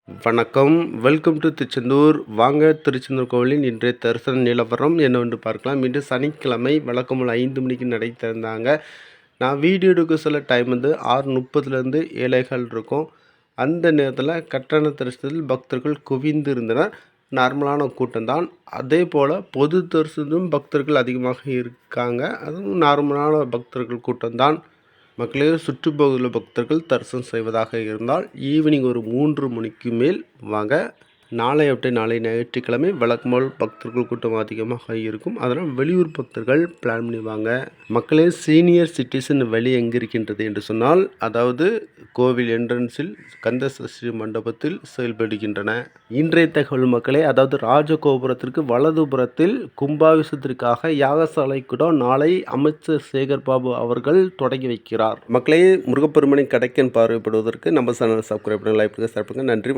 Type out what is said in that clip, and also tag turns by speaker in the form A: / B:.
A: வணக்கம். Welcome to Tiruchendur. வாங்க திருச்செந்தூர் கோவிலின் இன்றைய தரிசன நிலவரம் என்னவென்று பார்க்கலாம். இன்று சனிக்கிழமை வழக்கம் போல் 5 மணிக்கு நடை திறந்தாங்க. நான் வீடியோ எடுக்க சொல்ல டைம் வந்து 6:30லேருந்து 7:15 இருக்கும். அந்த நேரத்தில் கட்டண தரிசனத்தில் பக்தர்கள் குவிந்து இருந்தனர். நார்மலான கூட்டம்தான். அதே போல் பொது தரிசனமும் பக்தர்கள் அதிகமாக இருக்காங்க. அதுவும் நார்மலான பக்தர்கள் கூட்டம்தான். மக்களே, சுற்றுப்பகுதியில் பக்தர்கள் தரிசனம் செய்வதாக இருந்தால் ஈவினிங் ஒரு 3 மணிக்கு மேல் வாங்க. நாளை ஞாயிற்றுக்கிழமை வழக்கம்போல் பக்தர்கள் கூட்டம் அதிகமாக இருக்கும். அதனால் வெளியூர் பக்தர்கள் பிளான் பண்ணி வாங்க. மக்களே, சீனியர் சிட்டிசன் வழி எங்கே இருக்கின்றது என்று சொன்னால், அதாவது கோவில் என்ட்ரன்ஸில் கந்த சஷ்டி மண்டபத்தில் செயல்படுகின்றன. இன்றைய தகவல் மக்களே, அதாவது ராஜகோபுரத்திற்கு வலதுபுறத்தில் கும்பாபிஷேகத்திற்காக யாகசாலை கூட நாளை அமைச்சர் சேகர் பாபு அவர்கள் தொடங்கி வைக்கிறார். மக்களே, முருகப்பெருமனை கடைக்கன் பார்வைப்படுவதற்கு நம்ம சேனல் சப்ஸ்கிரைப் பண்ணுங்க, லைக் பண்ணுங்க, ஷேர் பண்ணுங்க. நன்றி.